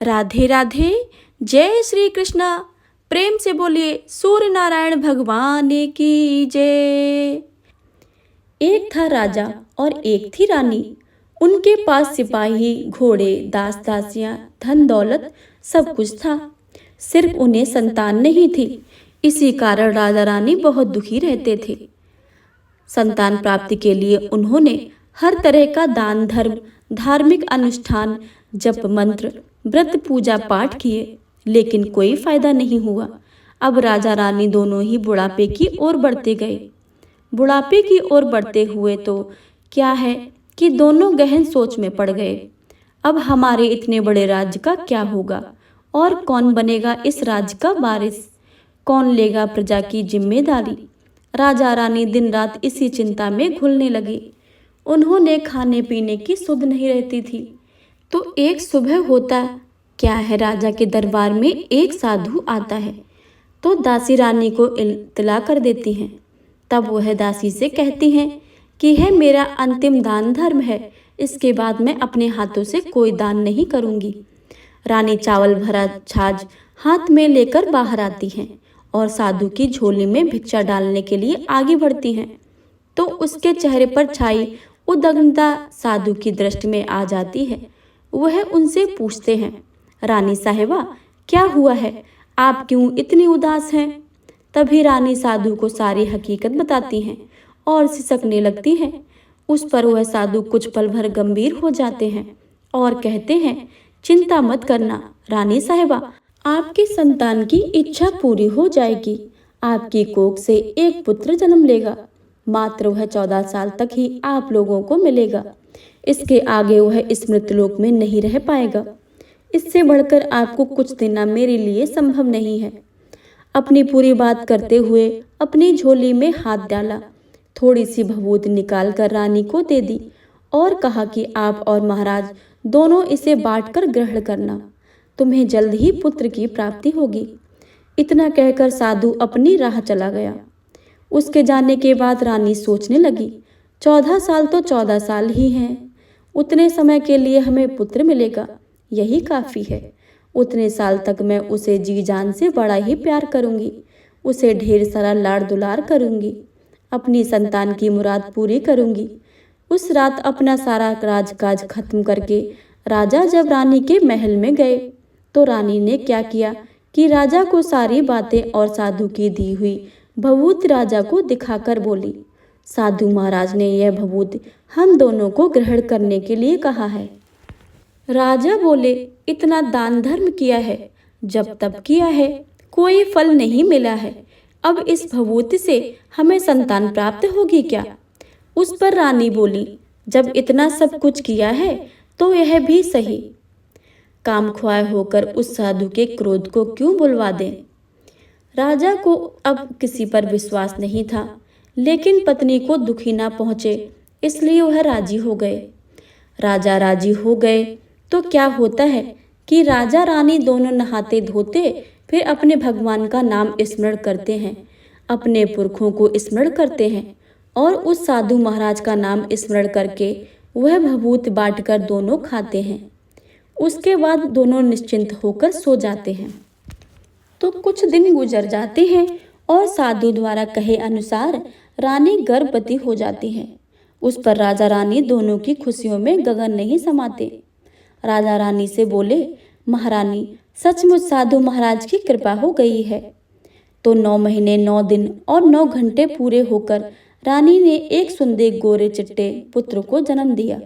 राधे राधे। जय श्री कृष्णा। प्रेम से बोलिए सूर्य नारायण भगवान की जय। एक था राजा और एक थी रानी। उनके पास सिपाही, घोड़े, दास दासियां, धन दौलत सब कुछ था। सिर्फ उन्हें संतान नहीं थी। इसी कारण राजा रानी बहुत दुखी रहते थे। संतान प्राप्ति के लिए उन्होंने हर तरह का दान धर्म, धार्मिक अनुष्ठान, जप मंत्र, व्रत पूजा पाठ किए, लेकिन कोई फायदा नहीं हुआ। अब राजा रानी दोनों ही बुढ़ापे की ओर बढ़ते गए। बुढ़ापे की ओर बढ़ते हुए तो क्या है कि दोनों गहन सोच में पड़ गए। अब हमारे इतने बड़े राज्य का क्या होगा और कौन बनेगा इस राज्य का वारिस, कौन लेगा प्रजा की जिम्मेदारी। राजा रानी दिन रात इसी चिंता में घुलने लगे। उन्होंने खाने पीने की सुध नहीं रहती थी। तो एक सुबह होता क्या है, राजा के दरबार में एक साधु आता है तो दासी रानी को इत्तला कर देती हैं। तब वह दासी से कहती हैं कि यह मेरा अंतिम दान धर्म है, इसके बाद मैं अपने हाथों से कोई दान नहीं करूंगी। रानी चावल भरा छाछ हाथ में लेकर बाहर आती हैं और साधु की झोली में भिक्षा डालने के लिए आगे बढ़ती हैं। तो उसके चेहरे पर छाई उद्विग्नता साधु की दृष्टि में आ जाती है। वह उनसे पूछते हैं, रानी साहिबा क्या हुआ है, आप क्यों इतनी उदास हैं। तभी रानी साधु को सारी हकीकत बताती हैं और सिसकने लगती हैं। उस पर वह साधु कुछ पल भर गंभीर हो जाते हैं और कहते हैं, चिंता मत करना रानी साहिबा, आपकी संतान की इच्छा पूरी हो जाएगी। आपकी कोख से एक पुत्र जन्म लेगा। मात्र वह 14 साल तक ही आप लोगों को मिलेगा। इसके आगे वह इस मृतलोक में नहीं रह पाएगा। इससे बढ़कर आपको कुछ देना मेरे लिए संभव नहीं है। अपनी पूरी बात करते हुए अपनी झोली में हाथ डाला, थोड़ी सी भभूत निकाल कर रानी को दे दी और कहा कि आप और महाराज दोनों इसे बांटकर ग्रहण करना, तुम्हें जल्द ही पुत्र की प्राप्ति होगी। इतना कहकर साधु अपनी राह चला गया। उसके जाने के बाद रानी सोचने लगी, 14 साल तो 14 साल ही हैं, उतने समय के लिए हमें पुत्र मिलेगा, यही काफ़ी है। उतने साल तक मैं उसे जी जान से बड़ा ही प्यार करूंगी, उसे ढेर सारा लाड़ दुलार करूंगी, अपनी संतान की मुराद पूरी करूंगी। उस रात अपना सारा राजकाज खत्म करके राजा जब रानी के महल में गए तो रानी ने क्या किया कि राजा को सारी बातें और साधु की दी हुई भभूत राजा को दिखाकर बोली, साधु महाराज ने यह भभूत हम दोनों को ग्रहण करने के लिए कहा है। राजा बोले, इतना दान धर्म किया है, जब तब किया है, कोई फल नहीं मिला है। अब इस भभूत से हमें संतान प्राप्त होगी क्या। उस पर रानी बोली, जब इतना सब कुछ किया है तो यह भी सही। काम ख्वाह होकर उस साधु के क्रोध को क्यों बुलवा दें। राजा को अब किसी पर विश्वास नहीं था, लेकिन पत्नी को दुखी ना पहुंचे इसलिए वह राजी हो गए। राजा राजी हो गए तो क्या होता है कि राजा रानी दोनों नहाते धोते फिर अपने भगवान का नाम स्मरण करते हैं, अपने पुरखों को स्मरण करते हैं और उस साधु महाराज का नाम स्मरण करके वह भभूत बांटकर दोनों खाते हैं। उसके बाद दोनों निश्चिंत होकर सो जाते हैं। तो कुछ दिन गुजर जाते हैं और साधु द्वारा कहे अनुसार रानी गर्भवती हो जाती है। उस पर राजा रानी दोनों की खुशियों में गगन नहीं समाते। राजा रानी से बोले, महारानी सचमुच साधु महाराज की कृपा हो गई है। तो 9 महीने 9 दिन और 9 घंटे पूरे होकर रानी ने एक सुंदर गोरे चिट्टे पुत्र को जन्म दिया।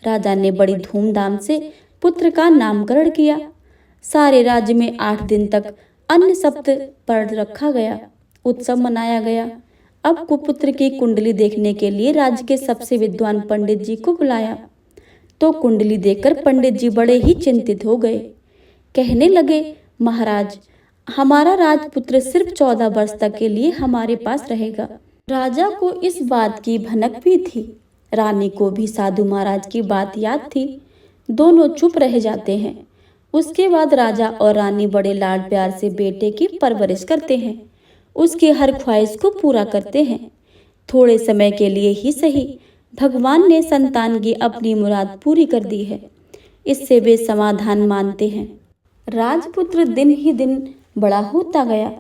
राजा ने बड़ी धूमधाम से पुत्र का नामकरण किया। सारे राज्य में 8 दिन तक अन्न सप्त पर रखा गया, उत्सव मनाया गया। अब कुपुत्र की कुंडली देखने के लिए राज्य के सबसे विद्वान पंडित जी को बुलाया। तो कुंडली देखकर पंडित जी बड़े ही चिंतित हो गए। कहने लगे, महाराज हमारा राजपुत्र सिर्फ 14 वर्ष तक के लिए हमारे पास रहेगा। राजा को इस बात की भनक भी थी, रानी को भी साधु महाराज की बात याद थी। दोनों चुप रह जाते हैं। उसके बाद राजा और रानी बड़े लाड प्यार से बेटे की परवरिश करते हैं, उसकी हर ख्वाहिश को पूरा करते हैं। थोड़े समय के लिए ही सही, भगवान ने संतान की अपनी मुराद पूरी कर दी है, इससे वे समाधान मानते हैं। राजपुत्र दिन ही दिन बड़ा होता गया।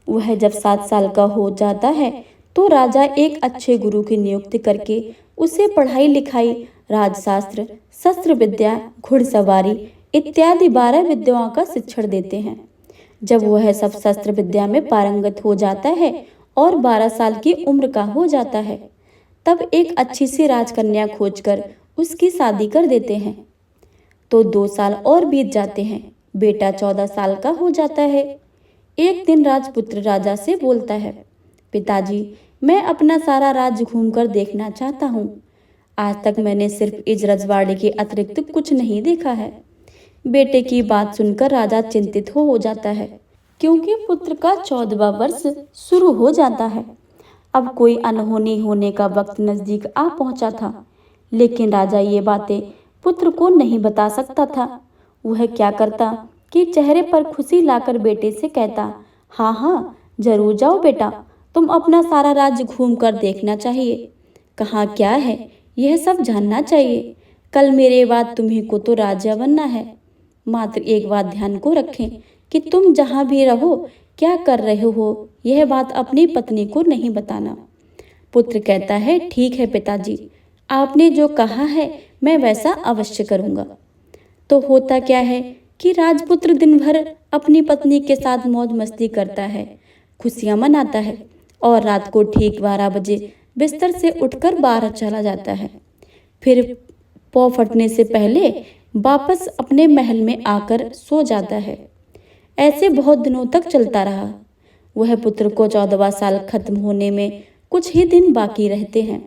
वह जब 7 साल का हो जाता है तो राजा एक अच्छे गुरु की नियुक्ति करके उसे पढ़ाई लिखाई, राजशास्त्र, शस्त्र विद्या, घुड़सवारी इत्यादि 12 विद्याओं का शिक्षण देते हैं। जब वह सब शस्त्र विद्या में पारंगत हो जाता है और 12 साल की उम्र का हो जाता है, तब एक अच्छी सी राजकन्या खोजकर उसकी शादी कर देते हैं। तो 2 साल और बीत जाते हैं। बेटा 14 साल का हो जाता है। एक दिन राजपुत्र राजा से बोलता है, पिताजी, मैं अपना सारा राज्य घूमकर देखना चाहता हूँ। आज तक मैंने सिर्फ इस रजवाड़े के अतिरिक्त कुछ नहीं देखा है। बेटे की बात सुनकर राजा चिंतित हो जाता है, क्योंकि पुत्र का 14वां वर्ष शुरू हो जाता है। अब कोई अनहोनी होने का वक्त नजदीक आ पहुंचा था, लेकिन राजा ये बातें पुत्र को नहीं बता सकता था। वह क्या करता कि चेहरे पर खुशी लाकर बेटे से कहता, हाँ हाँ जरूर जाओ बेटा, तुम अपना सारा राज्य घूम कर देखना चाहिए। कहाँ क्या है यह सब जानना चाहिए। कल मेरे बाद तुम्ही को तो राजा बनना है। मात्र एक बात ध्यान को रखें कि तुम जहाँ भी रहो, क्या कर रहे हो, यह बात अपनी पत्नी को नहीं बताना। पुत्र कहता है, ठीक है पिताजी, आपने जो कहा है मैं वैसा अवश्य करूँगा। तो होता क्या है कि राजपुत्र दिन भर अपनी पत्नी के साथ मौज मस्ती करता है, खुशियाँ मनाता है और रात को ठीक 12 बजे बिस्तर से उठकर बाहर चला जाता है। फिर पौ फटने से पहले वापस अपने महल में आकर सो जाता है। ऐसे बहुत दिनों तक चलता रहा। वह पुत्र को 14वां साल खत्म होने में कुछ ही दिन बाकी रहते हैं।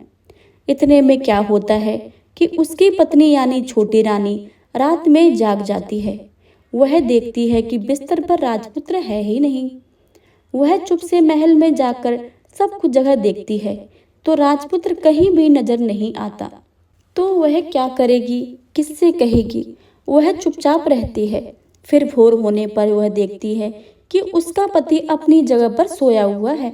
इतने में क्या होता है कि उसकी पत्नी यानी छोटी रानी रात में जाग जाती है। वह देखती है कि बिस्तर पर राजपुत्र है ही नहीं। वह चुप से महल में जाकर सब कुछ जगह देखती है, तो राजपुत्र कहीं भी नजर नहीं आता। तो वह क्या करेगी, किससे कहेगी? वह चुपचाप रहती है। फिर भोर होने पर वह देखती है कि उसका पति अपनी जगह पर सोया हुआ है।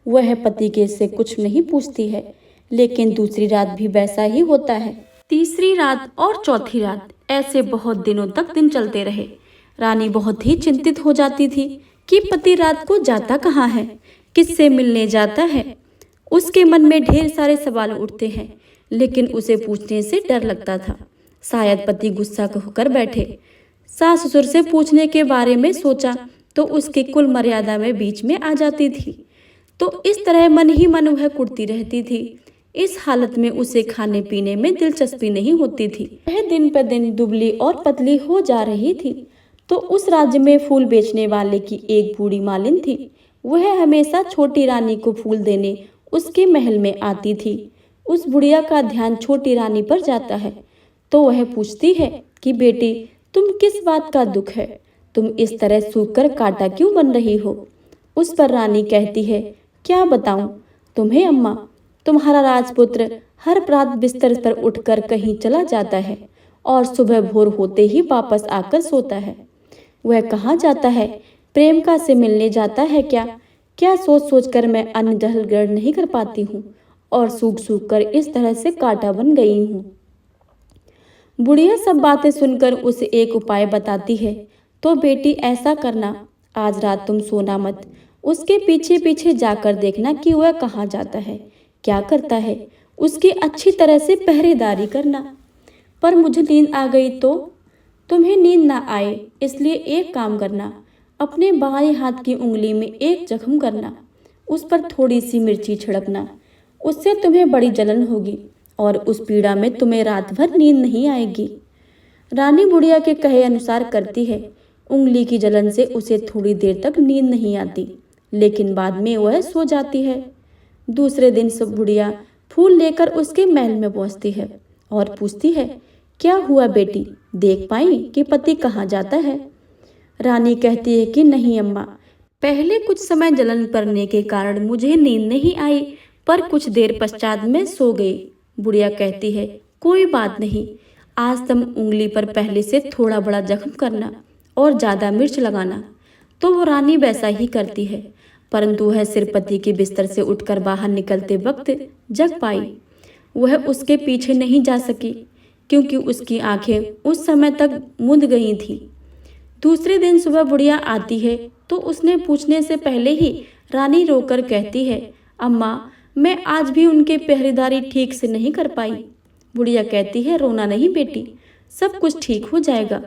वह पति के से कुछ नहीं पूछती है, लेकिन दूसरी रात भी वैसा ही होता है। तीसरी रात और चौथी रात, ऐसे बहुत दिनों तक दिन चलते रहे। रानी बहुत ही चिंतित हो जाती थी कि पति रात को जाता कहाँ है, किससे मिलने जाता है। उसके मन में ढेर सारे सवाल उठते हैं, लेकिन उसे पूछने से डर लगता था। शायद पति गुस्सा होकर बैठे। सास ससुर से पूछने के बारे में सोचा तो उसकी कुल मर्यादा में बीच में आ जाती थी। तो इस तरह मन ही मन वह कुढ़ती रहती थी। इस हालत में उसे खाने पीने में दिलचस्पी नहीं होती थी। वह दिन पर दिन दुबली और पतली हो जा रही थी। तो उस राज्य में फूल बेचने वाले की एक बूढ़ी मालिन थी। वह हमेशा छोटी रानी को फूल देने उसके महल में आती थी। उस बुढ़िया का ध्यान छोटी रानी पर जाता है, तो वह पूछती है कि बेटी, तुम किस बात का दुख है? तुम इस तरह सूख कर कांटा क्यों बन रही हो? उस पर रानी कहती है, क्या बताऊं तुम्हें अम्मा, तुम्हारा राजपुत्र हर रात बिस्तर पर उठकर कहीं चला जाता है और सुबह भोर होते ही वापस आकर सोता है। वह कहाँ जाता है? प्रेमिका से मिलने जाता है क्या? क्या सोच सोच कर मैं अन्न जल ग्रहण नहीं कर पाती हूँ और सूख सूख कर इस तरह से कांटा बन गई हूँ। बुढ़िया सब बातें सुनकर उसे एक उपाय बताती है। तो बेटी ऐसा करना, आज रात तुम सोना मत, उसके पीछे पीछे जाकर देखना कि वह कहाँ जाता है, क्या करता है, उसकी अच्छी तरह से पहरेदारी करना। पर मुझे नींद आ गई तो? तुम्हें नींद ना आए इसलिए एक काम करना, अपने बाएं हाथ की उंगली में एक जख्म करना, उस पर थोड़ी सी मिर्ची छिड़कना। उससे तुम्हें बड़ी जलन होगी और उस पीड़ा में तुम्हें रात भर नींद नहीं आएगी। रानी बुढ़िया के कहे अनुसार करती है। उंगली की जलन से उसे थोड़ी देर तक नींद नहीं आती, लेकिन बाद में वह सो जाती है। दूसरे दिन सब बुढ़िया फूल लेकर उसके महल में पहुंचती है और पूछती है, क्या हुआ बेटी, देख पाई कि पति कहाँ जाता है? रानी कहती है कि नहीं अम्मा, पहले कुछ समय जलन पड़ने के कारण मुझे नींद नहीं आई, पर कुछ देर पश्चात मैं सो गई। बुढ़िया कहती है, कोई बात नहीं, आज तुम उंगली पर पहले से थोड़ा बड़ा जख्म करना और ज्यादा मिर्च लगाना। तो वो रानी वैसा ही करती है, परंतु वह सिर पति के बिस्तर से उठकर बाहर निकलते वक्त जग पाई। वह उसके पीछे नहीं जा सकी, क्योंकि उसकी आंखें उस समय तक मूंद गई थी। दूसरे दिन सुबह बुढ़िया आती है तो उसने पूछने से पहले ही रानी रोकर कहती है, अम्मा, मैं आज भी उनके पहरेदारी ठीक से नहीं कर पाई। बुढ़िया कहती है, रोना नहीं बेटी, सब कुछ ठीक हो जाएगा।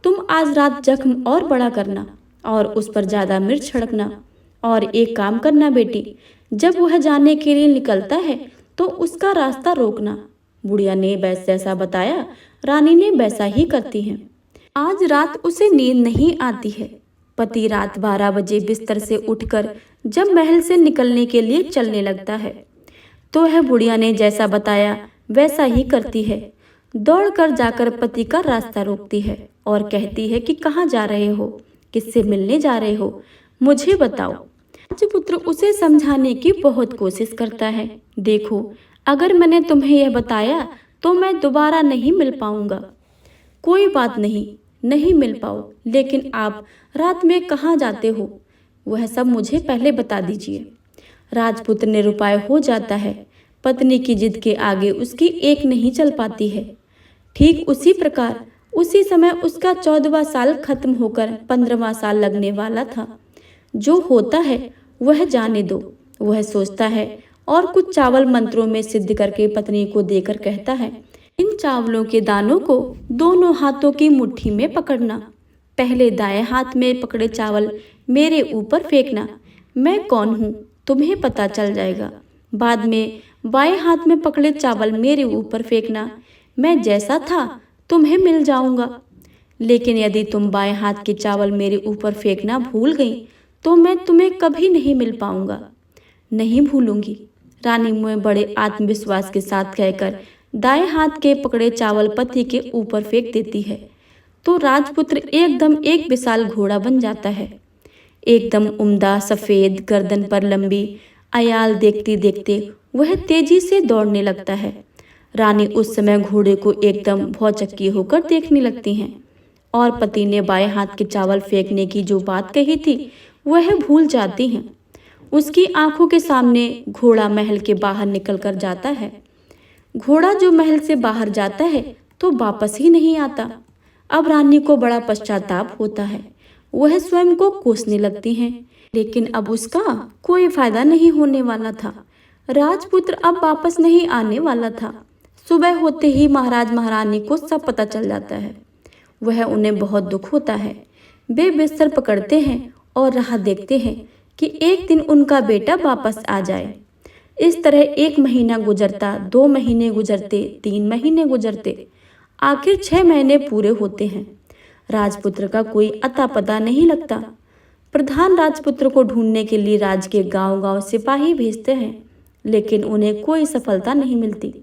तुम आज रात जख्म और बड़ा करना और उस पर ज्यादा मिर्च छिड़कना, और एक काम करना बेटी, जब वह जाने के लिए निकलता है तो उसका रास्ता रोकना। बुढ़िया ने जैसा बताया रानी ने वैसा ही करती है। आज रात उसे नींद नहीं आती है। पति रात 12 बजे बिस्तर से उठकर जब महल से निकलने के लिए चलने लगता है तो वह बुढ़िया ने जैसा बताया वैसा ही करती है। दौड़कर जाकर पति का रास्ता रोकती है और कहती है कि कहाँ जा रहे हो, किससे मिलने जा रहे हो, मुझे बताओ। राजपुत्र उसे समझाने की बहुत कोशिश करता है। देखो, अगर मैंने तुम्हें यह बताया तो मैं दोबारा नहीं मिल पाऊंगा। कोई बात नहीं, नहीं मिल पाओ, लेकिन आप रात में कहाँ जाते हो वह सब मुझे पहले बता दीजिए। राजपुत्र निरुपाय हो जाता है। पत्नी की जिद के आगे उसकी एक नहीं चल पाती है। ठीक उसी प्रकार उसी समय उसका 14वां साल खत्म होकर 15वां साल लगने वाला था। जो होता है वह जाने दो, वह सोचता है और कुछ चावल मंत्रों में सिद्ध करके पत्नी को देकर कहता है, इन चावलों के दानों को दोनों हाथों की मुट्ठी में पकड़ना। पहले दाएं हाथ में पकड़े चावल मेरे ऊपर फेंकना। मैं कौन हूँ तुम्हें पता चल जाएगा। बाद में बाएं हाथ में पकड़े चावल मेरे ऊपर फेंकना। मैं जैसा था तुम्हें मिल जाऊंगा। लेकिन यदि तुम बाएं हाथ के चावल मेरे ऊपर फेंकना भूल गई तो मैं तुम्हें कभी नहीं मिल पाऊंगा। नहीं भूलूंगी, रानी में बड़े आत्मविश्वास के साथ कहकर दाएं हाथ के पकड़े चावल पति के ऊपर फेंक देती है तो राजपुत्र एकदम एक विशाल घोड़ा बन जाता है। एकदम उम्दा, सफेद, गर्दन पर लंबी आयाल देखते देखते वह तेजी से दौड़ने लगता है। रानी उस समय घोड़े को एकदम भौचक्की होकर देखने लगती हैं और पति ने बाएं हाथ के चावल फेंकने की जो बात कही थी वह भूल जाती हैं। उसकी आंखों के सामने घोड़ा महल के बाहर निकल कर जाता है। घोड़ा जो महल से बाहर जाता है तो वापस ही नहीं आता। अब रानी को बड़ा पश्चाताप होता है। वह स्वयं को कोसने लगती हैं, लेकिन अब उसका कोई फायदा नहीं होने वाला था। राजपुत्र अब वापस नहीं आने वाला था। सुबह होते ही महाराज महारानी को सब पता चल जाता है। वह उन्हें बहुत दुख होता है। वे बिस्तर पकड़ते हैं और राह देखते हैं कि एक दिन उनका बेटा वापस आ जाए। इस तरह 1 महीना गुजरता, 2 महीने गुजरते, 3 महीने गुजरते, आखिर 6 महीने पूरे होते हैं। राजपुत्र का कोई अता पता नहीं लगता। प्रधान राजपुत्र को ढूंढने के लिए राज्य के गांव-गांव सिपाही भेजते हैं, लेकिन उन्हें कोई सफलता नहीं मिलती।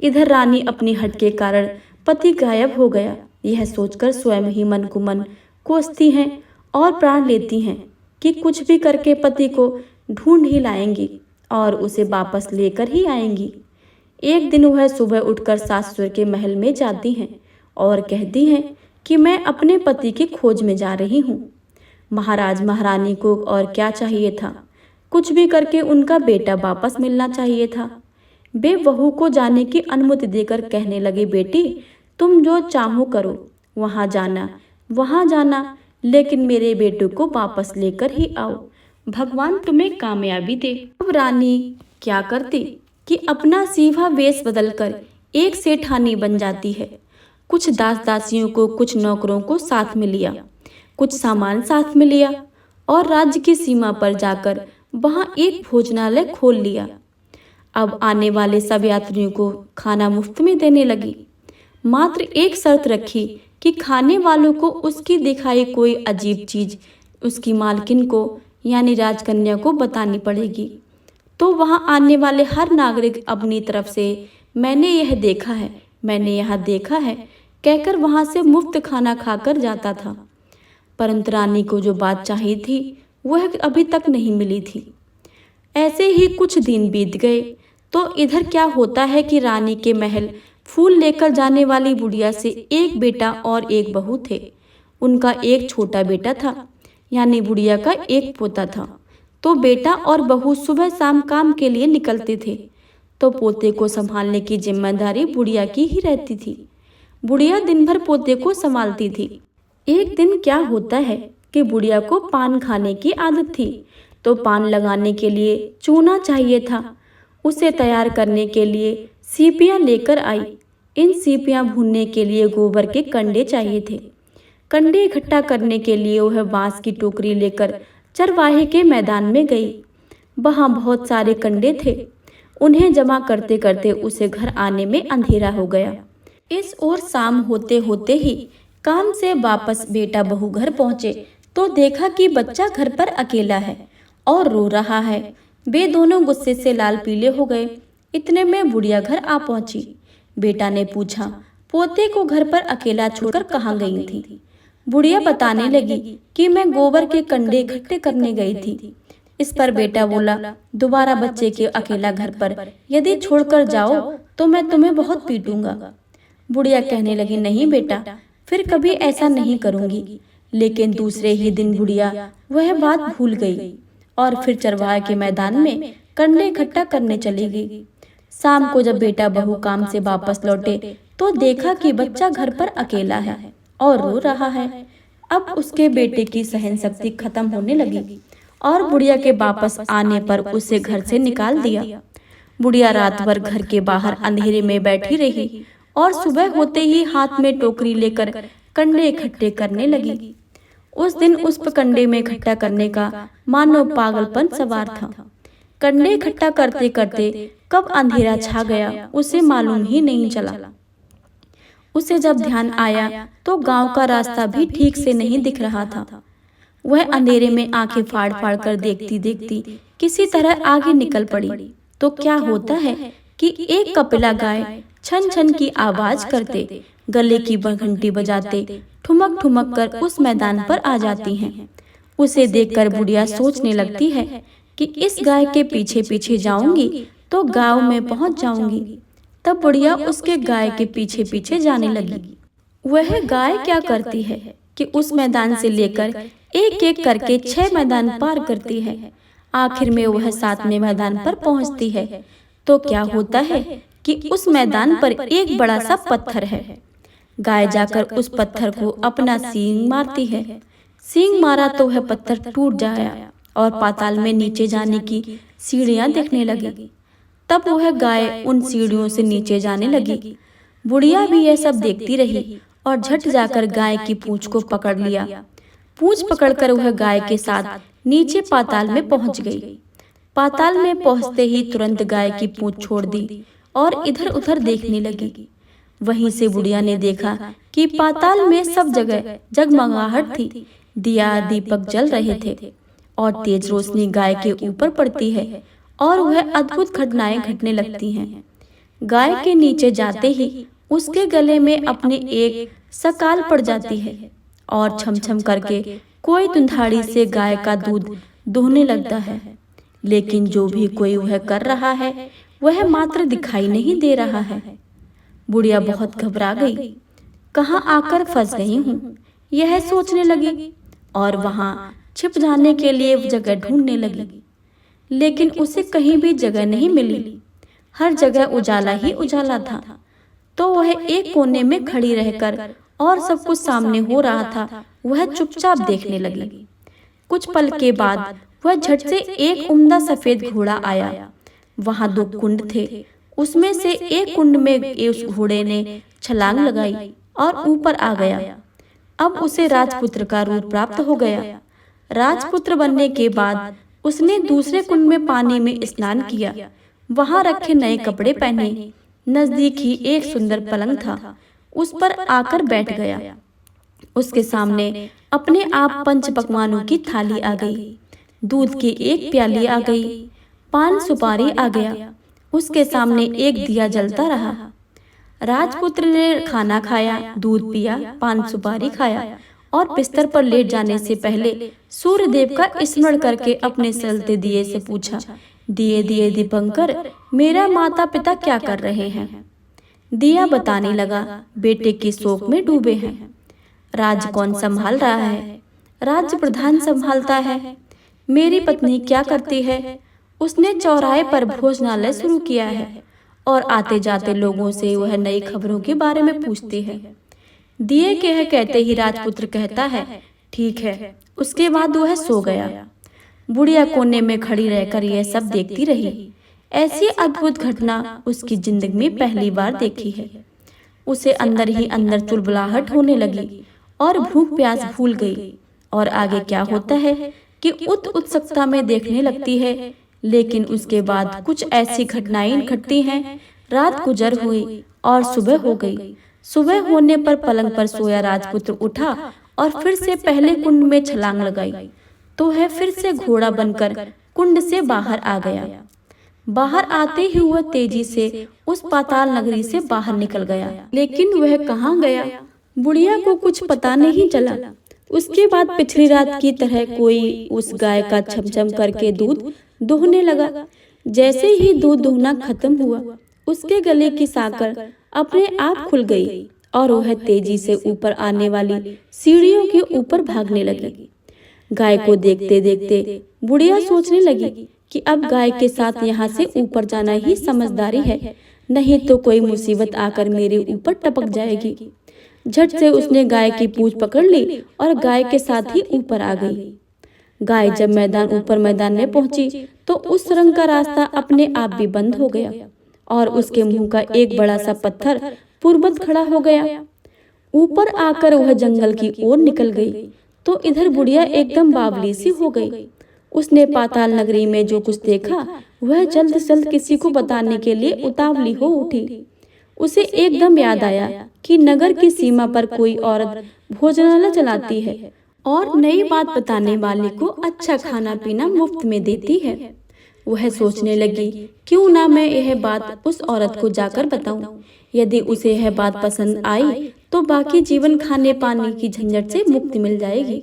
इधर रानी अपनी हट के कारण पति गायब हो गया यह सोचकर स्वयं ही मन को मन कोसती हैं और प्राण लेती हैं कि कुछ भी करके पति को ढूंढ ही लाएंगी और उसे वापस लेकर ही आएंगी। एक दिन वह सुबह उठकर सासुर के महल में जाती हैं और कहती हैं कि मैं अपने पति की खोज में जा रही हूँ। महाराज महारानी को और क्या चाहिए था, कुछ भी करके उनका बेटा वापस मिलना चाहिए था। वे बहू को जाने की अनुमति देकर कहने लगे, बेटी तुम जो चाहो करो, वहाँ जाना, लेकिन मेरे बेटे को वापस लेकर ही आओ। भगवान तुम्हें कामयाबी दे। अब रानी क्या करती कि अपना सीधा वेश बदलकर एक सेठानी बन जाती है। कुछ दास दासियों को, कुछ नौकरों को साथ में लिया, कुछ सामान साथ में लिया और राज्य की सीमा पर जाकर वहां एक भोजनालय खोल लिया। अब आने वाले सब यात्रियों को खाना मुफ्त में देने लगी। मात्र एक शर्त रखी कि खाने वालों को उसकी दिखाई कोई अजीब चीज उसकी मालकिन को यानी राजकन्या को बतानी पड़ेगी। तो वहां आने वाले हर नागरिक अपनी तरफ से मैंने यह देखा है, मैंने यहाँ देखा है कहकर वहां से मुफ्त खाना खाकर जाता था। परंतु रानी को जो बात चाहिए थी वह अभी तक नहीं मिली थी। ऐसे ही कुछ दिन बीत गए तो इधर क्या होता है कि रानी के महल फूल लेकर जाने वाली बुढ़िया से एक बेटा और एक बहू थे। उनका एक छोटा बेटा था, यानी बुढ़िया का एक पोता था। तो बेटा और बहू सुबह शाम काम के लिए निकलते थे, तो पोते को संभालने की जिम्मेदारी बुढ़िया की ही रहती थी। बुढ़िया दिन भर पोते को संभालती थी। एक दिन क्या होता है कि बुढ़िया को पान खाने की आदत थी, तो पान लगाने के लिए चूना चाहिए था। उसे तैयार करने के लिए सीपियाँ लेकर आई। इन सीपियाँ भूनने के लिए गोबर के कंडे चाहिए थे। कंडे इकट्ठा करने के लिए वह बांस की टोकरी लेकर चरवाहे के मैदान में गई। वहाँ बहुत सारे कंडे थे। उन्हें जमा करते करते उसे घर आने में अंधेरा हो गया। इस ओर शाम होते होते ही काम से वापस बेटा बहू घर पहुंचे तो देखा कि बच्चा घर पर अकेला है और रो रहा है। वे दोनों गुस्से से लाल पीले हो गए। इतने में बुढ़िया घर आ पहुंची। बेटा ने पूछा, पोते को घर पर अकेला छोड़कर कहाँ गई थी? बुढ़िया बताने लगी कि मैं गोबर के कंडे इकट्ठे करने गई थी। इस पर बेटा बोला, दोबारा बच्चे के अकेला घर पर यदि छोड़कर जाओ तो मैं तुम्हें बहुत पीटूंगा। बुढ़िया कहने लगी, नहीं बेटा, फिर कभी ऐसा नहीं करूंगी। लेकिन दूसरे ही दिन बुढ़िया वह बात भूल गई और फिर चरवाहे के मैदान में कंडे इकट्ठा करने चली गई। शाम को जब बेटा बहू काम से वापस लौटे तो देखा कि बच्चा घर पर अकेला है और रो रहा है। अब उसके बेटे की सहन शक्ति खत्म होने लगी और बुढ़िया के वापस आने पर उसे घर से निकाल दिया। बुढ़िया रात भर घर के बाहर अंधेरे में बैठी रही और सुबह होते ही हाथ में टोकरी लेकर कंडे इकट्ठे करने लगी। उस दिन उस कंडे में इकट्ठा करने का मानो पागलपन सवार था। कंडे इकट्ठा करते करते कब अंधेरा छा गया उसे मालूम ही नहीं चला। उसे जब ध्यान आया तो गांव का रास्ता भी ठीक से नहीं दिख रहा था। वह अंधेरे में आंखें फाड़ फाड़ कर देखती देखती किसी तरह आगे निकल पड़ी। तो क्या होता है कि एक कपिला गाय छन छन की आवाज करते, गले की घंटी बजाते ठुमक ठुमक कर उस मैदान पर आ जाती हैं। उसे देखकर बुढ़िया सोचने लगती है कि इस गाय के पीछे पीछे जाऊंगी तो गांव में पहुंच जाऊंगी। तब बुढ़िया उसके गाय के पीछे पीछे जाने लगी। वह गाय क्या करती है कि उस मैदान से लेकर एक एक करके 6 मैदान पार करती है। आखिर में वह 7वें मैदान पर पहुंचती है। तो क्या होता है कि उस मैदान पर एक बड़ा सा पत्थर है। गाय जाकर उस पत्थर को अपना सींग मारती है। सींग मारा तो वह पत्थर टूट जाया और पाताल में नीचे जाने की सीढ़ियां दिखने लगी। तब वह गाय उन सीढ़ियों से नीचे जाने लगी। बुढ़िया भी यह सब देखती रही और झट जाकर गाय की पूंछ को पकड़ लिया। पूंछ पकड़कर वह गाय के साथ नीचे पाताल में पहुंच गई। पाताल में पहुंचते ही तुरंत गाय की पूंछ छोड़ दी और इधर उधर देखने लगी। वहीं से बुढ़िया ने देखा कि पाताल में सब जगह जगमगाहट थी। दिया दीपक जल रहे थे और तेज रोशनी गाय के ऊपर पड़ती है और वह अद्भुत घटनाएं घटने लगती हैं। गाय के नीचे जाते ही उसके गले में अपनी एक सकाल पड़ जाती है और छमछम करके कोई दुधाड़ी से गाय का दूध दोहने लगता है। लेकिन जो भी कोई वह कर रहा है वह मात्र दिखाई नहीं दे रहा है। बुढ़िया बहुत घबरा गई। कहाँ आकर फंस गई हूँ, यह सोचने लगी और वहां छिप जाने के लिए जगह ढूंढने लगी। लेकिन उसे कहीं भी जगह नहीं मिली। हर जगह उजाला ही उजाला था। तो वह एक कोने में खड़ी रहकर और सब कुछ सामने हो रहा था वह चुपचाप देखने लगी। कुछ पल के बाद वह झट से एक उम्दा सफेद घोड़ा आया। वहां 2 कुंड थे। उसमें से एक कुंड में उस घोड़े ने छलांग लगाई और ऊपर आ गया। अब उसे राजपुत्र का रूप प्राप्त हो गया। राजपुत्र बनने के बाद उसने दूसरे कुंड में पानी में स्नान किया। वहां रखे नए कपड़े पहने। नजदीक ही एक सुंदर पलंग था, उस पर आकर बैठ गया। उसके सामने अपने आप 5 पकवानों की थाली आ गई। दूध की एक प्याली आ गई। पान सुपारी आ गया। उसके सामने एक दिया जलता रहा। राजपुत्र ने खाना खाया, दूध पिया, पान सुपारी खाया और बिस्तर पर लेट जाने से पहले सूर्य देव का स्मरण करके अपने जलते दिए से पूछा, दिए दिए दीपंकर, मेरा माता पिता क्या कर रहे हैं? दिया बताने लगा, बेटे के शोक में डूबे हैं। राज्य कौन संभाल रहा है? राज्य प्रधान संभालता है। मेरी पत्नी क्या करती है? उसने चौराहे पर भोजनालय शुरू किया है और आते जाते लोगों से वह नई खबरों के बारे में पूछती है। दिए के है कहते ही राजपुत्र कहता है ठीक है। उसके बाद वह सो गया। बुढ़िया कोने में खड़ी रहकर यह सब देखती रही। ऐसी अद्भुत घटना उसकी जिंदगी में पहली बार देखी है। उसे अंदर ही अंदर चुलबुलाहट होने लगी और भूख प्यास भूल गई। और आगे क्या होता है कि उत्सुकता में देखने लगती है। लेकिन उसके बाद कुछ ऐसी घटनाएं घटती हैं। रात गुजर हुई और सुबह हो गई। सुबह होने पर पलंग पर सोया राजपुत्र उठा और फिर से पहले कुंड में छलांग लगाई तो वह फिर से घोड़ा बनकर कुंड से बाहर आ गया। बाहर आते ही वह तेजी से उस पाताल नगरी से बाहर निकल गया। लेकिन वह कहाँ गया, बुढ़िया को कुछ पता नहीं चला। उसके बाद पिछली रात की तरह कोई उस गाय का छमछम करके दूध दूहने लगा। जैसे ही दूध दूहना खत्म हुआ, उसके गले की साकर अपने आप खुल गई और वह तेजी से ऊपर आने वाली सीढ़ियों के ऊपर भागने लगी। गाय को देखते देखते बुढ़िया सोचने लगी कि अब गाय के साथ यहाँ से ऊपर जाना ही समझदारी है, नहीं तो कोई मुसीबत आकर मेरे ऊपर टपक जाएगी। झट से उसने गाय की पूंछ पकड़ ली और गाय के साथ ही ऊपर आ गई। गाय जब मैदान में पहुंची तो उस सुरंग का रास्ता अपने आप भी बंद हो गया और उसके मुंह का एक बड़ा सा पत्थर पूर्ववत खड़ा हो गया। ऊपर आकर वह जंगल की ओर निकल गई तो इधर बुढ़िया एकदम बावली सी हो गई। उसने पाताल नगरी में जो कुछ देखा वह जल्द से जल्द किसी को बताने के लिए उतावली हो उठी। उसे एकदम याद आया कि नगर की सीमा पर कोई औरत भोजनालय चलाती है और नई बात बताने वाले को अच्छा खाना पीना मुफ्त में देती है। वह सोचने लगी क्यों ना मैं यह बात उस औरत को जाकर बताऊं। यदि उसे यह बात पसंद आई तो बाकी जीवन खाने पाने की झंझट से मुक्ति मिल जाएगी।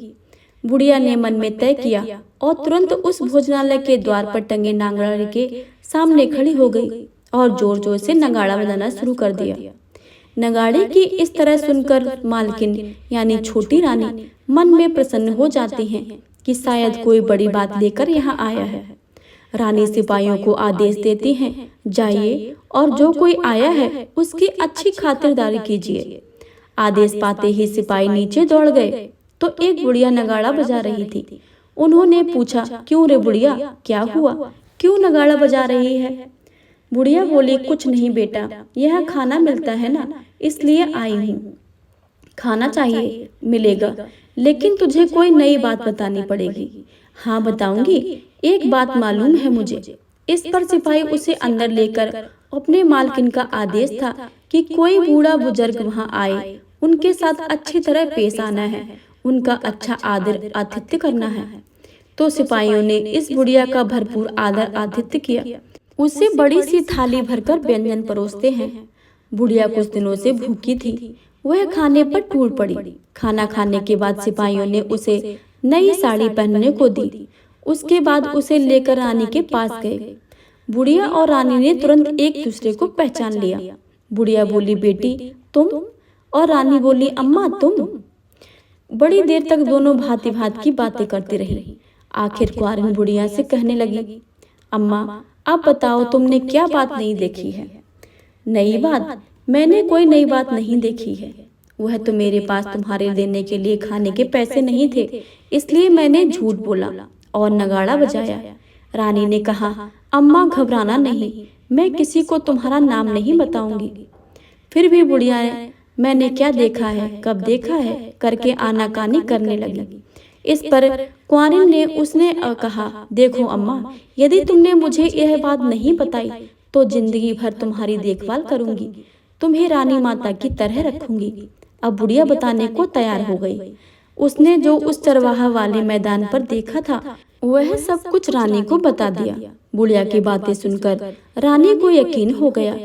बुढ़िया ने मन में तय किया और तुरंत उस भोजनालय के द्वार पर टंगे नगाड़े के सामने खड़ी हो गई और जोर जोर से नगाड़ा बजाना शुरू कर दिया। नगाड़े की इस तरह सुनकर मालकिन यानी छोटी रानी मन में प्रसन्न हो जाती हैं कि शायद कोई बड़ी बात लेकर यहाँ आया है। रानी सिपाहियों को आदेश देती हैं, जाइए और जो कोई आया है उसकी अच्छी खातिरदारी कीजिए। आदेश पाते ही सिपाही नीचे दौड़ गए तो एक बुढ़िया नगाड़ा बजा रही थी। उन्होंने पूछा, क्यों रे बुढ़िया, क्या हुआ, क्यों नगाड़ा बजा रही है? बुढ़िया बोली, कुछ नहीं बेटा, यह खाना मिलता है ना, इसलिए आई हूँ। खाना चाहिए, मिलेगा, लेकिन तुझे कोई नई बात बतानी पड़ेगी। हाँ बताऊंगी, एक बात मालूम है मुझे। इस पर सिपाही उसे अंदर लेकर अपने मालकिन का आदेश था कि कोई बूढ़ा बुजुर्ग वहाँ आए, उनके साथ अच्छी तरह पेश आना है, उनका अच्छा आदर आतिथ्य करना है। तो सिपाहियों ने इस बुढ़िया का भरपूर आदर आतिथ्य किया। उसे बड़ी सी थाली भरकर व्यंजन परोसते हैं। बुढ़िया कुछ दिनों से भूखी थी, वह खाने पर टूट पड़ी। खाना खाने के बाद सिपाहियों ने उसे नई साड़ी पहनने को दी। उसके बाद उसे लेकर रानी के पास गए। बुढ़िया और रानी ने तुरंत एक दूसरे को पहचान लिया। बुढ़िया बोली, बेटी तुम? और रानी बोली, अम्मा तुम? बड़ी देर तक दोनों भांति भांति की बातें करती रही। आखिर कुंवारिन बुढ़िया से कहने लगी, अम्मा आप बताओ तुमने क्या बात नहीं देखी है? नई बात? मैंने कोई नई बात नहीं देखी है। वह तो मेरे पास तुम्हारे देने के लिए खाने के पैसे नहीं थे, इसलिए मैंने झूठ बोला और नगाड़ा बजाया। रानी ने कहा, अम्मा घबराना नहीं, मैं किसी को तुम्हारा नाम नहीं बताऊंगी। फिर भी बुढ़िया ने मैंने क्या देखा है, कब देखा है करके आनाकानी करने लगी। इस पर कुंवारिन ने उसने कहा, देखो अम्मा, यदि तुमने मुझे यह बात नहीं बताई तो जिंदगी भर तुम्हारी देखभाल करूंगी, तुम्हें रानी माता की तरह रखूंगी। अब बुढ़िया बताने को तैयार हो गई। उसने जो उस चरवाहा वाले मैदान पर देखा था वह सब कुछ रानी को बता दिया। बुढ़िया की बातें सुनकर रानी को यकीन हो गया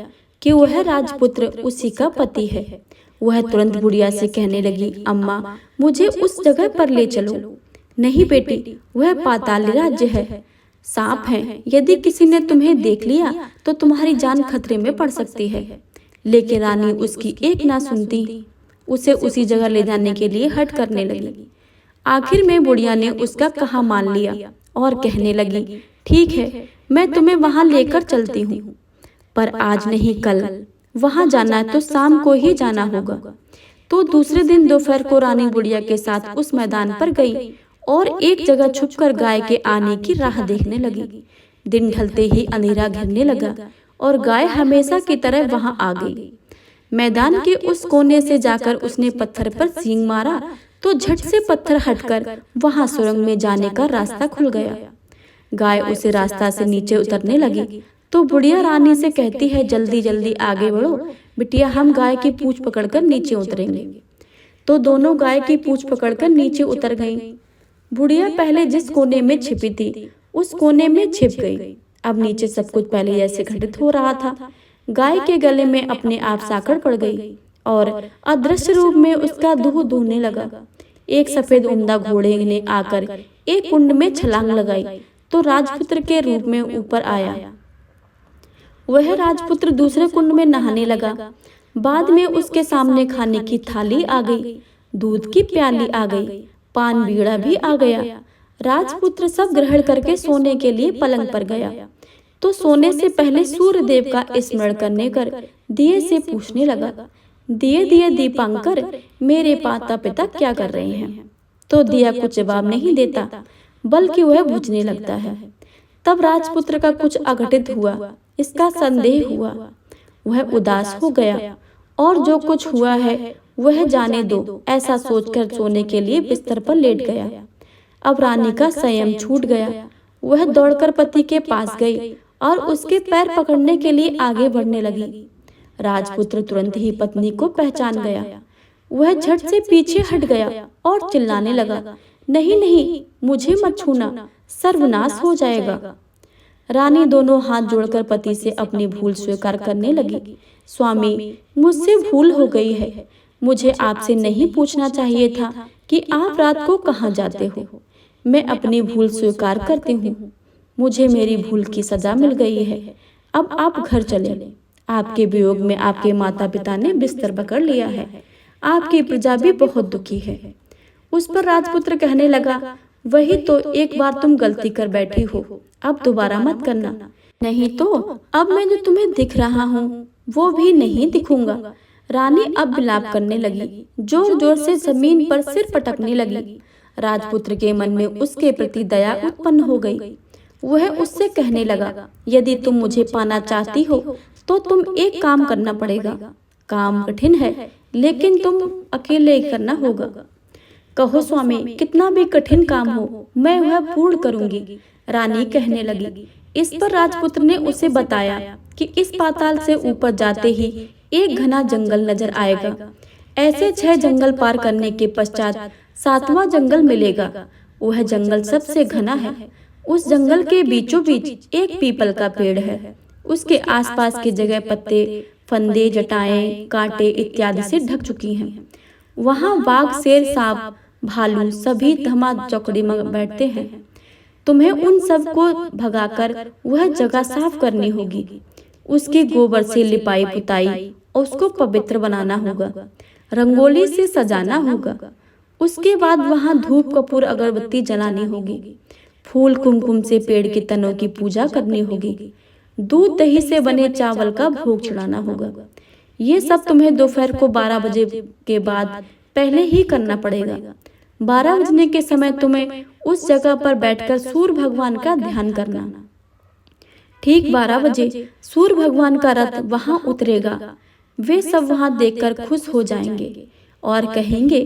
कि वह राजपुत्र उसी का पति है। वह तुरंत बुढ़िया से कहने लगी, अम्मा मुझे उस जगह पर ले चलो। नहीं बेटी, वह पाताल राज्य है, सांप है, यदि किसी ने तुम्हें देख लिया तो तुम्हारी जान खतरे में पड़ सकती है। लेकिन रानी उसकी एक ना सुनती, उसे उसी जगह ले जाने के लिए हट करने लगी। आखिर में बुढ़िया ने उसका कहा मान लिया और कहने लगी, ठीक है, मैं तुम्हें वहां लेकर चलती हूँ, पर आज नहीं कल। वहां जाना है तो शाम को ही जाना होगा। तो दूसरे दिन दोपहर को रानी बुढ़िया के साथ उस मैदान पर गई और एक जगह छुपकर गाय के आने की राह देखने लगी। दिन ढलते ही अंधेरा घिरने लगा और गाय हमेशा की तरह वहां आ गई। मैदान के उस कोने से जाकर उसने पत्थर पर सींग मारा तो झट से पत्थर हटकर वहां सुरंग में जाने का रास्ता खुल गया। गाय उसे रास्ता से नीचे उतरने लगी तो बुढ़िया रानी से कहती है, जल्दी जल्दी आगे बढ़ो बिटिया, हम गाय की पूंछ पकड़कर नीचे उतरेंगे। तो दोनों गाय की पूंछ पकड़कर नीचे उतर गईं। बुढ़िया पहले जिस कोने में छिपी थी उस कोने में छिप गई। अब नीचे सब कुछ पहले जैसे घटित हो रहा था। गाय के गले में अपने आप साकड़ पड़ गई और अदृश्य रूप में उसका दूध दूहने लगा। एक सफेद उम्दा घोड़े ने आकर एक कुंड में छलांग लगाई तो राजपुत्र के रूप में ऊपर आया। वह राजपुत्र दूसरे कुंड में नहाने लगा। बाद में उसके सामने खाने की थाली आ गई, दूध की प्याली आ गई, पान बीड़ा भी आ गया। राजपुत्र सब ग्रहण करके सोने के लिए पलंग पर गया तो सोने से पहले सूर्य देव का स्मरण करने कर दिए से पूछने लगा, दिए दिए दीपांकर, मेरे माता पिता क्या कर रहे हैं? तो दिया कुछ जवाब नहीं देता बल्कि वह बुझने लगता है। तब राजपुत्र का कुछ अघटित हुआ, इसका संदेह हुआ। वह उदास हो गया और जो कुछ हुआ है वह जाने दो ऐसा सोचकर सोने के लिए बिस्तर पर लेट गया। अब रानी का संयम छूट गया। वह दौड़कर पति के पास गई और उसके पैर पकड़ने के लिए आगे बढ़ने लगी। राजपुत्र तुरंत ही पत्नी को पहचान गया। वह झट से पीछे हट गया और चिल्लाने लगा, नहीं नहीं, मुझे मत छूना, सर्वनाश हो जाएगा। रानी दोनों हाथ जोड़कर पति से अपनी भूल स्वीकार करने लगी। स्वामी, मुझसे भूल हो गई है। मुझे आपसे नहीं पूछना चाहिए था कि आप रात को कहाँ जाते हो। मैं अपनी भूल स्वीकार करती हूँ। मुझे मेरी भूल की सजा मिल गई है। अब आप घर चलें। आपके वियोग में आपके माता पिता ने बिस्तर पकड़ लिया है। आपकी प्रजा भी बहुत दुखी है। उस पर राजपुत्र कहने लगा, वही तो, एक बार तुम गलती कर बैठी हो, अब दोबारा मत करना, नहीं तो अब मैं जो तुम्हें दिख रहा हूँ वो भी नहीं दिखूंगा। रानी अब विलाप करने लगी, जोर जोर से जमीन पर सिर पटकने लगी। राजपुत्र के मन में उसके प्रति दया उत्पन्न हो गई। वह उससे कहने लगा, यदि तुम मुझे पाना चाहती हो तो तुम एक काम करना पड़ेगा। काम कठिन है लेकिन तुम अकेले ही करना होगा। कहो स्वामी, कितना भी कठिन काम हो मैं वह पूर्ण करूंगी। रानी कहने लगी। इस पर राजपुत्र ने उसे बताया कि इस पाताल से ऊपर जाते ही एक घना जंगल नजर आएगा। ऐसे 6 जंगल पार करने के पश्चात 7वां जंगल मिलेगा। वह जंगल सबसे घना है। उस जंगल के बीचों बीच एक पीपल का पेड़ है। उसके आसपास की जगह पत्ते, फंदे, जटाएं, कांटे इत्यादि से ढक चुकी हैं। वहां बाघ, शेर, सांप, भालू सभी धमा चौकड़ी में बैठते हैं। तुम्हें उन सब को भगाकर वह जगह साफ करनी होगी। उसके गोबर से लिपाई पुताई और उसको पवित्र बनाना होगा। रंगोली से सजाना होगा। उसके बाद वहां धूप कपूर अगरबत्ती जलानी होगी। फूल कुमकुम से पेड़ के तनों की पूजा करनी होगी। दूध दही से बने चावल का भोग चढ़ाना होगा। ये सब तुम्हें दोपहर को 12 बजे के बाद पहले ही करना पड़ेगा। 12 बजने के समय तुम्हें उस जगह पर बैठकर सूर्य भगवान का ध्यान करना। ठीक 12 बजे सूर्य भगवान का रथ वहां उतरेगा। वे सब वहां देखकर खुश हो जाएंगे और कहेंगे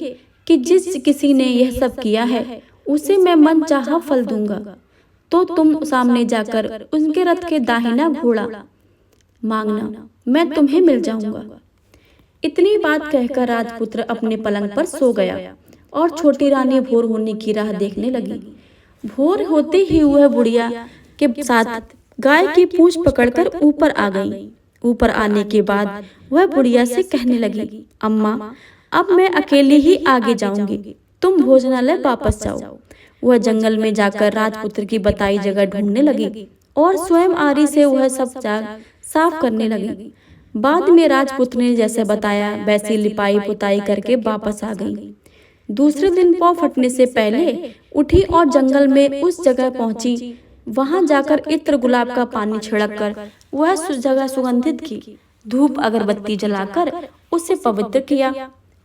कि जिस किसी ने यह सब किया है उसे मैं मन चाहा फल दूंगा। तो तुम सामने जाकर उनके रथ के दाहिना घोड़ा मांगना, मैं तुम्हें मिल जाऊंगा। इतनी बात कहकर राजपुत्र अपने पलंग पर सो गया और छोटी रानी भोर होने की राह देखने लगी। भोर होते ही वह बुढ़िया के साथ गाय की पूंछ पकड़कर ऊपर आ गई। ऊपर आने के बाद वह बुढ़िया से कहने लगी, अम्मा, अब मैं अकेली ही आगे जाऊंगी, तुम भोजनालय वापस जाओ। वह जंगल में जाकर राजपुत्र की बताई जगह ढूंढने लगी और स्वयं आरी से वह सब साफ करने लगी। बाद में राजपुत्र ने जैसे बताया वैसी लिपाई पुताई करके वापस आ गई। दूसरे दिन पौ फटने से पहले उठी और जंगल में उस जगह पहुंची। वहां जाकर इत्र गुलाब का पानी छिड़क कर वह जगह सुगंधित की। धूप अगरबत्ती जलाकर उसे पवित्र किया।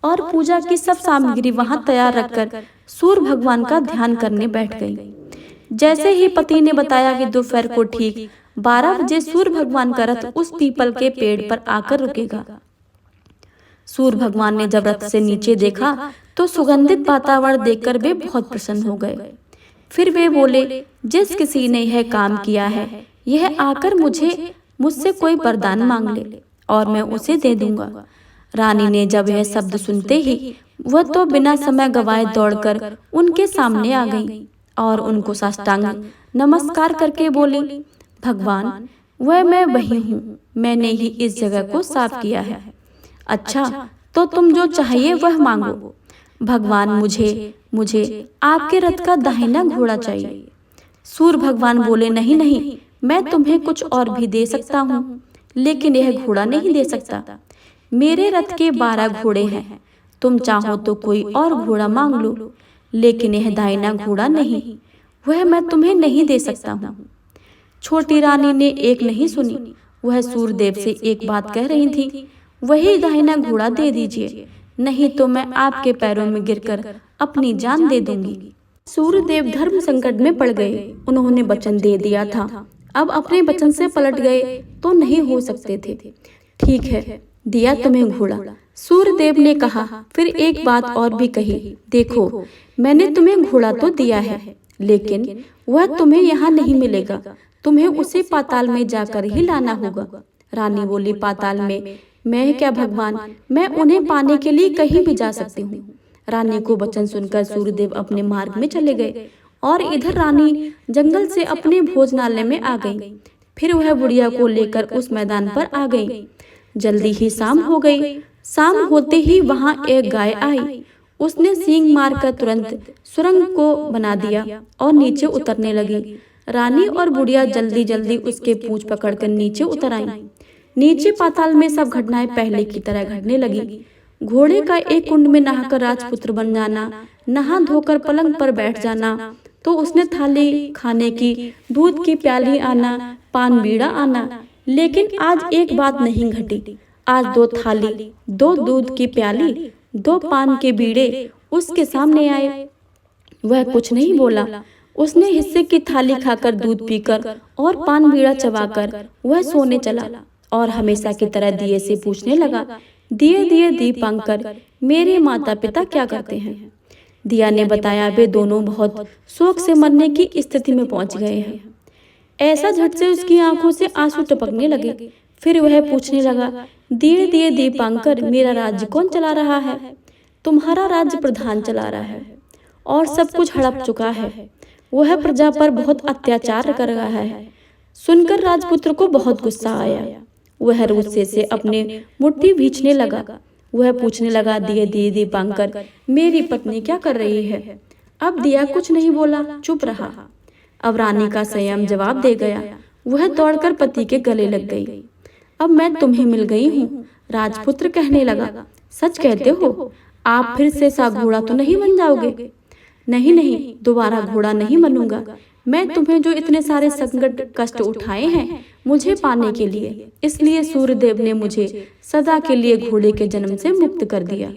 और पूजा की सब सामग्री वहां तैयार रखकर सूर्य भगवान का ध्यान करने बैठ गई। जैसे ही पति ने बताया कि दोपहर को ठीक 12 बजे सूर्य भगवान का रथ उस पीपल के पेड़ पर आकर रुकेगा। सूर्य भगवान ने जब रथ से नीचे देखा तो सुगंधित वातावरण देखकर वे बहुत प्रसन्न हो गए। फिर वे बोले, जिस किसी ने यह काम किया है, यह आकर मुझसे कोई वरदान मांग ले और मैं उसे दे दूंगा। रानी ने जब यह शब्द सुनते ही वह तो बिना समय गवाए दौड़कर उनके सामने आ गई और उनको साष्टांग नमस्कार करके बोली, भगवान, मैं वही हूँ, मैंने ही इस जगह को साफ किया है। अच्छा, तो तुम जो चाहिए वह मांगो। भगवान, मुझे आपके रथ का दाहिना घोड़ा चाहिए। सूर्य भगवान बोले, नहीं नहीं, मैं तुम्हें कुछ और भी दे सकता हूँ, लेकिन यह घोड़ा नहीं दे सकता। मेरे रथ के 12 घोड़े हैं, तुम चाहो तो कोई और घोड़ा मांग लो, लेकिन यह दाहिना घोड़ा नहीं, वह मैं तुम्हें नहीं दे सकता हूँ। छोटी रानी ने एक नहीं सुनी, वह सूर्यदेव से एक बात कह रही थी, वही दाहिना घोड़ा दे दीजिए, नहीं तो मैं आपके पैरों में गिरकर अपनी जान दे दूंगी। सूर्यदेव धर्म संकट में पड़ गए। उन्होंने वचन दे दिया था, अब अपने वचन से पलट गए तो नहीं हो सकते थे। ठीक है, दिया तुम्हें घोड़ा, सूर्यदेव ने कहा। फिर एक बात और भी कही, देखो, मैंने तुम्हें घोड़ा तो दिया है, लेकिन वह तुम्हें यहाँ नहीं मिलेगा, तुम्हें उसे पाताल में जाकर ही लाना होगा। रानी बोली, पाताल में? मैं क्या भगवान, मैं उन्हें पाने के लिए कहीं भी जा सकती हूँ। रानी को वचन सुनकर सूर्यदेव अपने मार्ग में चले गए और इधर रानी जंगल से अपने भोजनालय में आ गई। फिर वह बुढ़िया को लेकर उस मैदान पर आ गई। जल्दी ही शाम हो गई। शाम होते ही वहां एक गाय आई। उसने सींग मारकर तुरंत सुरंग को बना दिया और नीचे उतरने लगी। रानी और बुढ़िया जल्दी जल्दी उसके पूंछ पकड़कर नीचे उतर आई। नीचे पाताल में सब घटनाएं पहले की तरह घटने लगी। घोड़े का एक कुंड में नहाकर राजपुत्र बन जाना, नहा धोकर पलंग पर बैठ जाना, तो उसने थाली खाने की, दूध की प्याली आना, पान बीड़ा आना। लेकिन आज एक बात नहीं घटी। आज 2 थाली, 2 दूध की प्याली, 2 पान के बीड़े उसके सामने आए। वह कुछ नहीं बोला। उसने हिस्से की थाली खाकर, दूध पीकर और पान बीड़ा चबाकर वह सोने चला और हमेशा की तरह दिए से पूछने लगा, दिए दीपांकर, मेरे माता पिता क्या करते हैं? दिया ने बताया, वे दोनों बहुत शोक से मरने की स्थिति में पहुंच गए हैं। ऐसा झट से उसकी आंखों से आंसू टपकने लगे। फिर वह पूछने लगा, दिए दीपांकर, मेरा राज्य कौन चला रहा है? तुम्हारा राज्य प्रधान चला रहा है और सब कुछ हड़प चुका है। वह प्रजा पर बहुत अत्याचार कर रहा है। सुनकर राजपुत्र को बहुत गुस्सा आया। वह गुस्से से अपने मुट्ठी भींचने लगा। वह पूछने लगा, दिए दीपांकर, मेरी पत्नी क्या कर रही है? अब दिया कुछ नहीं बोला, चुप रहा। अब रानी का संयम जवाब दे गया। वह दौड़कर पति के गले लग गई। अब मैं तुम्हें मिल गई हूँ, राजपुत्र कहने लगा। सच कहते हो? आप फिर से सा घोड़ा तो नहीं बन जाओगे? नहीं, दोबारा घोड़ा नहीं बनूंगा। मैं तुम्हें जो इतने सारे संकट कष्ट उठाए हैं मुझे पाने के लिए, इसलिए सूर्यदेव ने मुझे सदा के लिए घोड़े के जन्म से मुक्त कर दिया।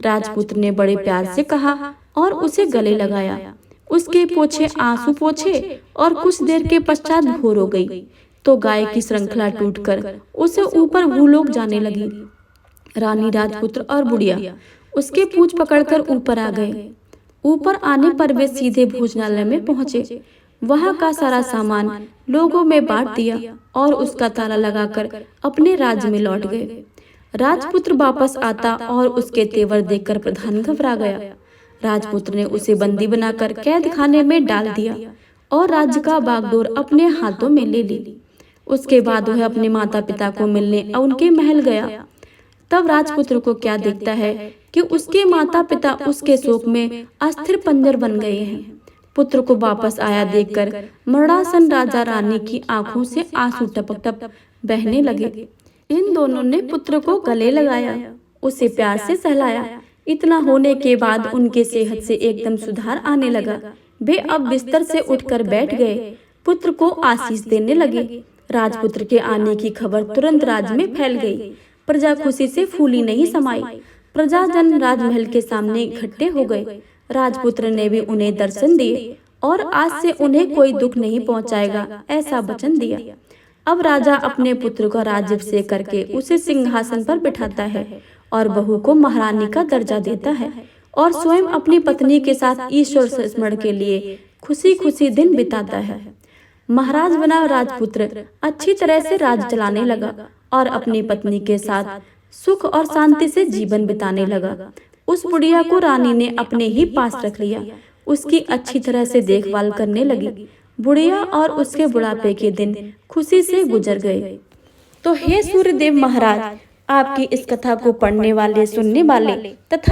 राजपुत्र ने बड़े प्यार से कहा और उसे गले लगाया। उसके पोछे आंसू पोछे और कुछ देर के पश्चात भोर हो गई तो गाय की श्रृंखला टूटकर उसे ऊपर भूलोक जाने लगी। रानी, राजपुत्र और बुढ़िया उसके पूंछ पकड़कर ऊपर आ गए। ऊपर आने पर वे सीधे भोजनालय में पहुंचे। वहां का सारा सामान लोगों में बांट दिया और उसका ताला लगाकर अपने राज्य में लौट गए। राजपुत्र वापस आता और उसके तेवर देखकर प्रधान घबरा गया। राजपुत्र ने उसे बंदी बनाकर कैद खाने में डाल दिया और राज्य का बागडोर अपने हाथों में ले ली। उसके बाद वह अपने माता पिता को मिलने उनके महल गया। तब राजपुत्र को क्या दिखता है कि उसके माता पिता उसके शोक में अस्थिर पंजर बन गए हैं। पुत्र को वापस आया देखकर मरणासन राजा रानी की आंखों से आंसू टपक टप बहने लगे। इन दोनों ने पुत्र को गले लगाया, उसे प्यार से सहलाया। इतना होने के बाद उनके सेहत से एकदम सुधार आने लगा। वे अब बिस्तर से उठकर बैठ गए, पुत्र को आशीष देने लगे। राजपुत्र के आने की खबर तुरंत राज्य में फैल गई। प्रजा खुशी से फूली नहीं समाई। प्रजाजन राजमहल के सामने इकट्ठे हो गए। राजपुत्र ने भी उन्हें दर्शन दिए और आज से उन्हें कोई दुख नहीं पहुंचाएगा, ऐसा वचन दिया। अब राजा अपने पुत्र को राज्याभिषेक करके उसे सिंहासन पर बिठाता है और बहू को महारानी का दर्जा देता है और स्वयं अपनी पत्नी के साथ ईश्वर स्मरण के लिए खुशी खुशी दिन बिताता है। महाराज बना राजपुत्र अच्छी तरह से राज चलाने लगा और अपनी पत्नी के साथ सुख और शांति से जीवन बिताने लगा। उस बुढ़िया को रानी ने अपने ही पास रख लिया, उसकी अच्छी तरह से देखभाल करने लगी। बुढ़िया और उसके बुढ़ापे के दिन खुशी से गुजर गए। तो हे सूर्यदेव महाराज, आपकी इस कथा को पढ़ने वाले, सुनने वाले तथा